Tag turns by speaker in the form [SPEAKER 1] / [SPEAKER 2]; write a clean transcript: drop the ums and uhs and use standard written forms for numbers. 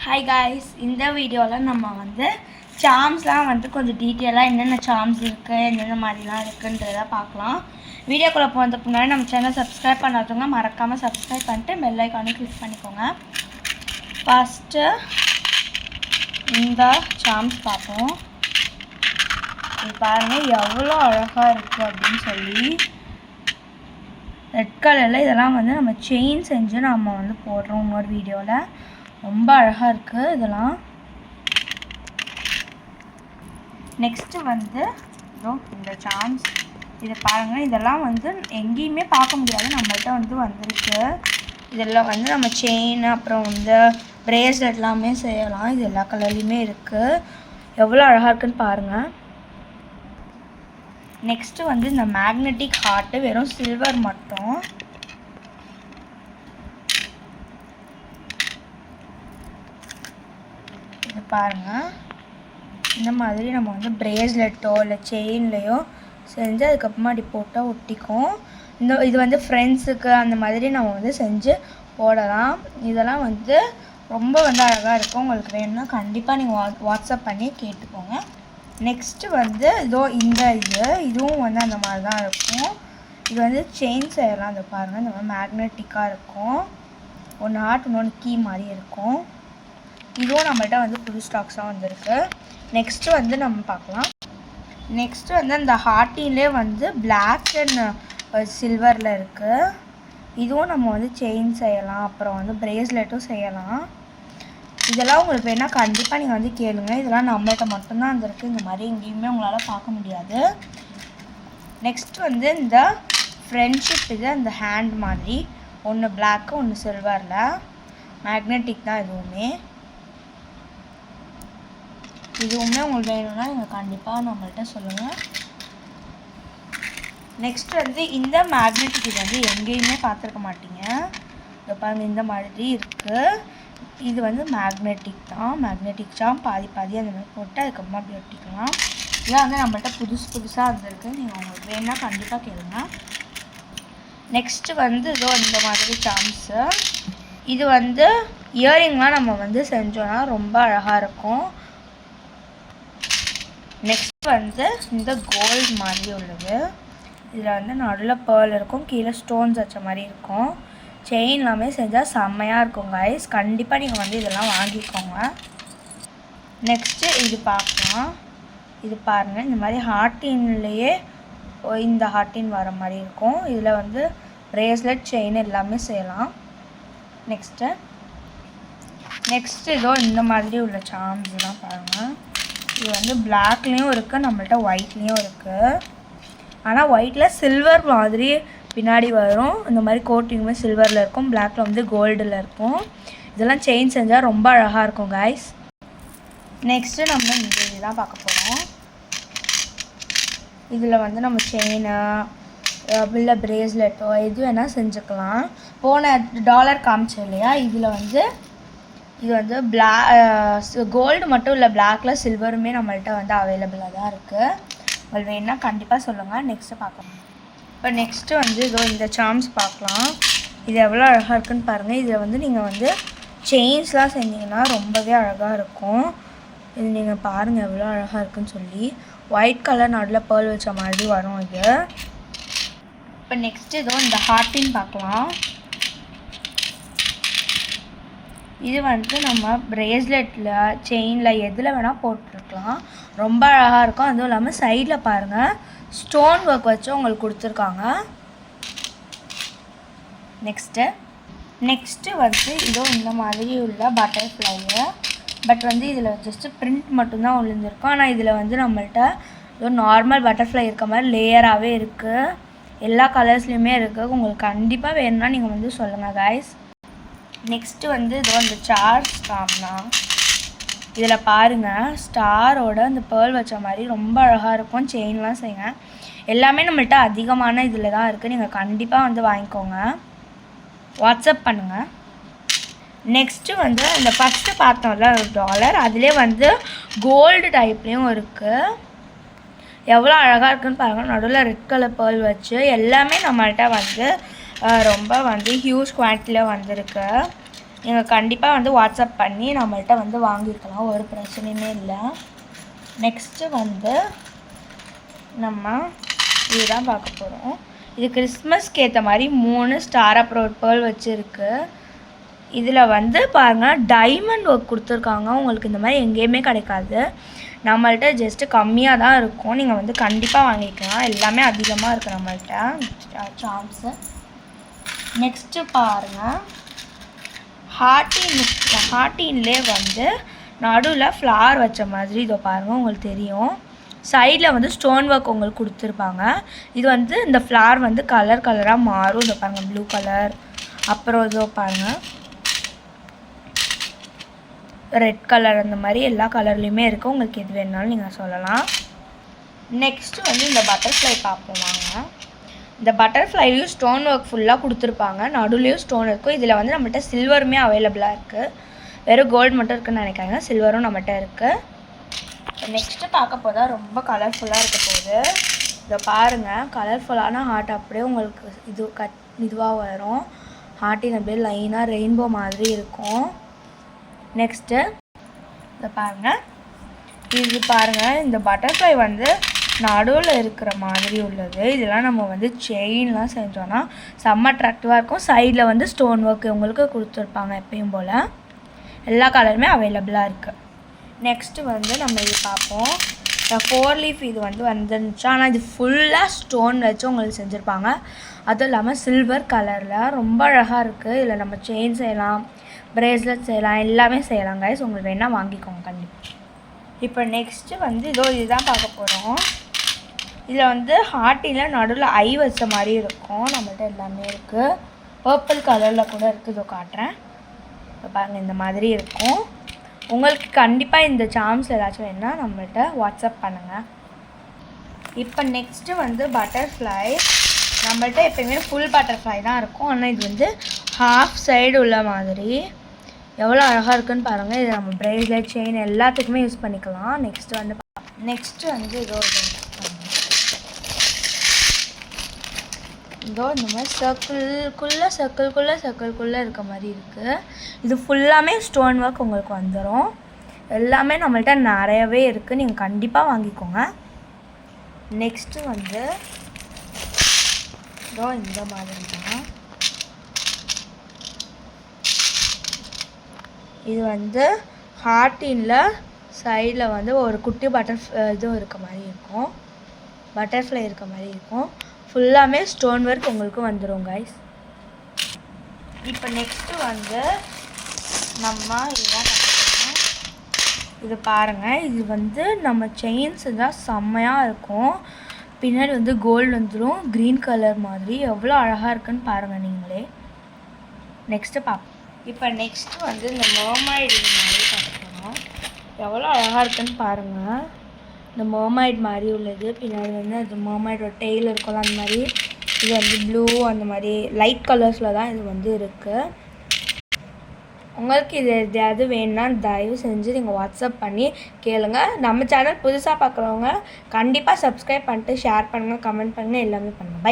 [SPEAKER 1] Hi guys, இந்த வீடியோவில் நம்ம வந்து சார்ம்ஸ்லாம் வந்து கொஞ்சம் டீட்டெயிலாக என்னென்ன சார்ம்ஸ் இருக்குது, என்னென்ன மாதிரிலாம் இருக்குன்றதை பார்க்கலாம். வீடியோக்குள்ளே போகிறதுக்கு முன்னாடி நம்ம சேனல் சப்ஸ்கிரைப் பண்ணாதவங்க மறக்காமல் சப்ஸ்கிரைப் பண்ணிட்டு பெல் ஐக்கானே கிளிக் பண்ணிக்கோங்க. ஃபஸ்ட்டு இந்த சார்ம்ஸ் பார்ப்போம். இது பாருங்கள் எவ்வளோ அழகாக இருக்குது அப்படின்னு சொல்லி. ரெட் கலரில் இதெல்லாம் வந்து நம்ம செயின் செஞ்சு நம்ம வந்து போடுறோம் இன்னொரு வீடியோவில். ரொம்ப அழகாக இருக்குது இதெல்லாம். நெக்ஸ்ட்டு வந்து இந்த சார்ம்ஸ் இதை பாருங்கள். இதெல்லாம் வந்து எங்கேயுமே பார்க்க முடியாது, நம்மள்கிட்ட வந்து வந்திருக்கு. இதெல்லாம் வந்து நம்ம செயின் அப்புறம் வந்து பிரேஸ்லெட் எல்லாமே செய்யலாம். இது எல்லா கலர்லேயுமே இருக்குது. எவ்வளோ அழகாக இருக்குன்னு பாருங்கள். நெக்ஸ்ட்டு வந்து இந்த மேக்னெட்டிக் ஹார்ட்டு வெறும் சில்வர் மட்டும். இது பாருங்கள், இந்த மாதிரி நம்ம வந்து பிரேஸ்லெட்டோ இல்லை செயின்லையோ செஞ்சு அதுக்கப்புறமா அப்படி போட்டால் ஒட்டிக்கும். இது வந்து ஃப்ரெண்ட்ஸுக்கு அந்த மாதிரி நம்ம வந்து செஞ்சு போடலாம். இதெல்லாம் வந்து ரொம்ப வந்து அழகாக இருக்கும். உங்களுக்கு வேணும்னா கண்டிப்பாக நீங்கள் வாட்ஸ்அப் பண்ணி கேட்டுக்கோங்க. நெக்ஸ்ட்டு வந்து இதுவும் வந்து அந்த மாதிரி தான் இருக்கும். இது வந்து செயின் செய்யலாம். அதை பாருங்கள், இந்த மாதிரி மேக்னெட்டிக்காக இருக்கும். ஒன்று ஹார்ட் இன்னொன்று கீ மாதிரி இருக்கும். இதுவும் நம்மள்கிட்ட வந்து புது ஸ்டாக்ஸாக வந்திருக்கு. நெக்ஸ்ட்டு வந்து நம்ம பார்க்கலாம். நெக்ஸ்ட்டு வந்து அந்த ஹார்ட்டின்லே வந்து பிளாக் அண்ட் சில்வரில் இருக்குது. இதுவும் நம்ம வந்து செயின் செய்யலாம், அப்புறம் வந்து பிரேஸ்லெட்டும் செய்யலாம். இதெல்லாம் உங்களுக்கு வேணால் கண்டிப்பாக நீங்கள் வந்து கேளுங்க. இதெல்லாம் நம்மள்கிட்ட மட்டும்தான் வந்திருக்கு. இந்த மாதிரி எங்கேயுமே உங்களால் பார்க்க முடியாது. நெக்ஸ்ட் வந்து இந்த ஃப்ரெண்ட்ஷிப் இது அந்த ஹேண்ட் மாதிரி ஒன்று பிளாக்கு ஒன்று சில்வரில் மேக்னெட்டிக் தான். இதுவுமே உங்களுக்கு வேணும்னா நீங்கள் கண்டிப்பாக நம்மள்கிட்ட சொல்லுங்கள். நெக்ஸ்ட் வந்து இந்த மேக்னெட்டிக் இது வந்து எங்கேயுமே பார்த்துருக்க மாட்டீங்க. இதை பாருங்கள், இந்த மாதிரி இருக்குது. இது வந்து மேக்னெட்டிக் தான். மேக்னெட்டிக் சாம் பாதி அந்த மாதிரி போட்டு அதுக்கப்புறமா அப்படி ஒட்டிக்கலாம். இதெல்லாம் வந்து நம்மள்கிட்ட புதுசாக வந்திருக்கு. நீங்கள் உங்களுக்கு வேணும்னா கண்டிப்பாக கேளுங்க. நெக்ஸ்ட்டு வந்து இந்த மாதிரி சாம்ஸு. இது வந்து இயரிங்லாம் நம்ம வந்து செஞ்சோன்னா ரொம்ப அழகாக இருக்கும். நெக்ஸ்ட் வந்து இந்த கோல்டு மாதிரி உள்ளது. இதில் வந்து நடுவில் பேர்ல் இருக்கும், கீழே ஸ்டோன்ஸ் வச்ச மாதிரி இருக்கும். செயின் எல்லாமே செஞ்சால் செம்மையாக இருக்கும் கைஸ். கண்டிப்பாக நீங்கள் வந்து இதெல்லாம் வாங்கிக்கோங்க. நெக்ஸ்ட்டு இது பார்க்கலாம். இது பாருங்கள், இந்த மாதிரி ஹார்ட்டின்லேயே இந்த ஹார்ட்டின் வர மாதிரி இருக்கும். இதில் வந்து பிரேஸ்லெட் செயின் எல்லாமே செய்யலாம். நெக்ஸ்ட்டு இந்த மாதிரி உள்ள சார்ம்ஸ்லாம் பாருங்கள். இது வந்து பிளாக்லேயும் இருக்குது, நம்மள்கிட்ட ஒயிட்லேயும் இருக்குது. ஆனால் ஒயிட்டில் சில்வர் மாதிரி பின்னாடி வரும். இந்த மாதிரி கோட்டிங்குமே சில்வரில் இருக்கும், பிளாக்கில் வந்து கோல்டில் இருக்கும். இதெல்லாம் செயின் செஞ்சால் ரொம்ப அழகாக இருக்கும் கைஸ். நெக்ஸ்ட்டு நம்ம இந்த இதுதான் பார்க்க போகிறோம். இதில் வந்து நம்ம செயினு இல்லை பிரேஸ்லெட்டோ எது வேணால் செஞ்சுக்கலாம். போன டாலர் காமிச்சோம் இல்லையா, இது வந்து கோல்டு மட்டும் இல்லை, பிளாக்கில் சில்வருமே நம்மள்கிட்ட வந்து அவைலபிளாக தான் இருக்குது. உங்களுக்கு வேணுன்னா கண்டிப்பாக சொல்லுங்கள். நெக்ஸ்ட்டு பார்க்கலாம். இப்போ நெக்ஸ்ட்டு வந்து இந்த சார்ம்ஸ் பார்க்கலாம். இது எவ்வளோ அழகாக இருக்குன்னு பாருங்கள். இதில் வந்து நீங்கள் வந்து செயின்ஸ்லாம் செஞ்சிங்கன்னா ரொம்பவே அழகாக இருக்கும். இது நீங்கள் பாருங்கள் எவ்வளோ அழகாக இருக்குன்னு சொல்லி. ஒயிட் கலர் நடுவில் பேர்ல் வச்ச மாதிரி வரும் இது. இப்போ நெக்ஸ்ட்டு இந்த ஹார்ட்டின் பார்க்கலாம். இது வந்து நம்ம பிரேஸ்லெட்டில் செயினில் எதில் வேணால் போட்டுருக்கலாம். ரொம்ப அழகாக இருக்கும். அதுவும் இல்லாமல் சைடில் பாருங்கள் ஸ்டோன் ஒர்க் வச்சு உங்களுக்கு கொடுத்துருக்காங்க. நெக்ஸ்ட்டு வந்து இந்த மாதிரி உள்ள பட்டர்ஃப்ளையு. பட் வந்து இதில் ஜஸ்ட்டு பிரிண்ட் மட்டும்தான் விழுந்திருக்கும். ஆனால் இதில் வந்து நம்மள்கிட்ட நார்மல் பட்டர்ஃப்ளை இருக்க மாதிரி லேயராகவே இருக்குது. எல்லா கலர்ஸ்லேயுமே இருக்குது. உங்களுக்கு கண்டிப்பாக வேணும்னா நீங்கள் வந்து சொல்லுங்கள் கைஸ். நெக்ஸ்ட்டு வந்து இந்த ஸ்டார்ஸ் காம்னா. இதில் பாருங்கள் ஸ்டாரோட இந்த பேர்ல் வச்ச மாதிரி ரொம்ப அழகாக இருக்கும். செயின்லாம் செய்யுங்க. எல்லாமே நம்மள்கிட்ட அதிகமான இதில் தான் இருக்குது. நீங்கள் கண்டிப்பாக வந்து வாங்கிக்கோங்க, வாட்ஸ்அப் பண்ணுங்கள். நெக்ஸ்ட்டு வந்து இந்த ஃபஸ்ட்டு பார்த்தோம்ல டாலர், அதிலே வந்து கோல்டு டைப்லேயும் இருக்குது. எவ்வளோ அழகாக இருக்குதுன்னு பாருங்கள். நடுவில் ரெட் கலர் பேர்ல் வச்சு எல்லாமே நம்மள்கிட்ட வந்து ரொம்ப வந்து ஹியூஜ் குவான்டிட்டியில் வந்திருக்கு. நீங்கள் கண்டிப்பாக வந்து வாட்ஸ்அப் பண்ணி நம்மள்கிட்ட வந்து வாங்கிக்கலாம், ஒரு பிரச்சனையுமே இல்லை. நெக்ஸ்ட்டு வந்து நம்ம இதுதான் பார்க்க போகிறோம். இது கிறிஸ்மஸ்க்கு ஏற்ற மாதிரி 3 ஸ்டார் அப்புறம் பேர்ல் வச்சுருக்கு. இதில் வந்து பாருங்கள் டைமண்ட் ஒர்க் கொடுத்துருக்காங்க. உங்களுக்கு இந்த மாதிரி எங்கேயுமே கிடைக்காது, நம்மள்கிட்ட ஜஸ்ட்டு கம்மியாக தான் இருக்கும். நீங்கள் வந்து கண்டிப்பாக வாங்கிக்கலாம், எல்லாமே அதிகமாக இருக்குது நம்மள்கிட்ட சாம்ஸு. நெக்ஸ்ட்டு பாருங்கள் ஹார்டின்லேயே வந்து நடுவில் ஃப்ளார் வச்ச மாதிரி இதோ பாருங்கள் உங்களுக்கு தெரியும். சைடில் வந்து ஸ்டோன் ஒர்க் உங்களுக்கு கொடுத்துருப்பாங்க. இது வந்து இந்த ஃப்ளார் வந்து கலராக மாறும். இதோ பாருங்கள் ப்ளூ கலர், அப்புறம் இதோ பாருங்கள் ரெட் கலர், அந்த மாதிரி எல்லா கலர்லேயுமே இருக்குது. உங்களுக்கு எது வேணுனாலும் நீங்கள் சொல்லலாம். நெக்ஸ்ட்டு வந்து இந்த பட்டர்ஃப்ளை பார்ப்போம் வாங்க. இந்த பட்டர்ஃப்ளைலையும் ஸ்டோன் ஒர்க் ஃபுல்லாக கொடுத்துருப்பாங்க, நடுவுலையும் ஸ்டோன் இருக்கும். இதில் வந்து நம்மகிட்ட சில்வருமே அவைலபிளாக இருக்குது, வெறும் கோல்டு மட்டும் இருக்குதுன்னு நினைக்காங்க, சில்வரும் நம்மகிட்ட இருக்குது. நெக்ஸ்ட்டு பார்க்க போதான் ரொம்ப கலர்ஃபுல்லாக இருக்க போகுது. இதை பாருங்கள், கலர்ஃபுல்லான ஹார்ட் அப்படியே உங்களுக்கு இதுவாக வரும். ஹார்ட்டின் அப்படியே லைனாக ரெயின்போ மாதிரி இருக்கும். நெக்ஸ்ட்டு இதை பாருங்கள், இது பாருங்கள் இந்த பட்டர்ஃப்ளை வந்து நடுவில் இருக்கிற மாதிரி உள்ளது. இதெல்லாம் நம்ம வந்து செயின்லாம் செஞ்சோன்னா செம்ம அட்ராக்டிவாக இருக்கும். சைடில் வந்து ஸ்டோன் ஒர்க் உங்களுக்கு கொடுத்துருப்பாங்க எப்பயும் போல். எல்லா கலருமே அவைலபிளாக இருக்குது. நெக்ஸ்ட்டு வந்து நம்ம இது பார்ப்போம். 4 லீஃப் இது வந்து வந்துருந்துச்சு, ஆனால் இது ஃபுல்லாக ஸ்டோன் வச்சு உங்களுக்கு செஞ்சுருப்பாங்க. அதுவும் இல்லாமல் சில்வர் கலரில் ரொம்ப அழகாக இருக்குது. இதில் நம்ம செயின் செய்யலாம், பிரேஸ்லெட் செய்யலாம், எல்லாமே செய்யலாம் கைஸ். உங்களுக்கு வேணால் வாங்கிக்கோங்க கண்டிப்பாக. இப்போ நெக்ஸ்ட்டு வந்து இதுதான் பார்க்க போகிறோம். இதில் வந்து ஹார்ட்டில் நடுவில் ஐ வச்ச மாதிரி இருக்கும். நம்மள்கிட்ட எல்லாமே இருக்குது, பர்பிள் கலரில் கூட இருக்குது. இதோ காட்டுறேன், இப்போ பாருங்கள் இந்த மாதிரி இருக்கும். உங்களுக்கு கண்டிப்பாக இந்த சாம்ஸ் ஏதாச்சும் வேணுன்னா நம்மள்கிட்ட வாட்ஸ்அப் பண்ணுங்கள். இப்போ நெக்ஸ்ட்டு வந்து பட்டர்ஃப்ளை. நம்மள்கிட்ட எப்போயுமே ஃபுல் பட்டர்ஃப்ளை தான் இருக்கும், ஆனால் இது வந்து ஹாஃப் சைடு உள்ள மாதிரி எவ்வளோ அழகாக இருக்குன்னு பாருங்கள். இது நம்ம பிரேஸ்லெட் செயின் எல்லாத்துக்குமே யூஸ் பண்ணிக்கலாம். நெக்ஸ்ட்டு வந்து இதோ இந்த மாதிரி சர்க்கிள்குள்ளே இருக்க மாதிரி இருக்குது. இது ஃபுல்லாமே ஸ்டோன் ஒர்க் உங்களுக்கு வந்துடும். எல்லாமே நம்மள்கிட்ட நிறையவே இருக்குது, நீங்கள் கண்டிப்பாக வாங்கிக்கோங்க. நெக்ஸ்ட்டு வந்து இதோ இந்த மாதிரி தான். இது வந்து ஹார்ட்டினில் சைடில் வந்து ஒரு குட்டி இதுவும் இருக்க மாதிரி இருக்கும், பட்டர்ஃப்ளை இருக்க மாதிரி இருக்கும். ஃபுல்லாமே ஸ்டோன் ஒர்க் உங்களுக்கு வந்துடும் கைஸ். இப்போ நெக்ஸ்ட்டு வந்து நம்ம இதுதான் பார்த்துக்கணும். இது பாருங்கள், இது வந்து நம்ம செயின்ஸ் தான் செம்மையாக இருக்கும். பின்னாடி வந்து கோல்டு வந்துடும், க்ரீன் கலர் மாதிரி எவ்வளோ அழகாக இருக்குன்னு பாருங்கள் நீங்களே. நெக்ஸ்ட்டு பார்ப்போம். இப்போ நெக்ஸ்ட்டு வந்து இந்த மர்மைட் மாதிரி பார்த்துக்கணும், எவ்வளோ அழகாக இருக்குன்னு பாருங்கள். இந்த மர்மைட் மாதிரி உள்ளது, பின்னாடி வந்து அது மர்மைடோட டெய்ல் இருக்கும்ல அந்த மாதிரி. இது வந்து ப்ளூ அந்த மாதிரி லைட் கலர்ஸில் தான் இது வந்து இருக்குது. உங்களுக்கு இது எதையாவது வேணுன்னா தயவு செஞ்சு நீங்கள் வாட்ஸ்அப் பண்ணி கேளுங்க. நம்ம சேனல் புதுசாக பார்க்குறவங்க கண்டிப்பாக சப்ஸ்கிரைப் பண்ணிட்டு ஷேர் பண்ணுங்கள், கமெண்ட் பண்ணுங்கள், எல்லாமே பண்ணுங்கள். பை.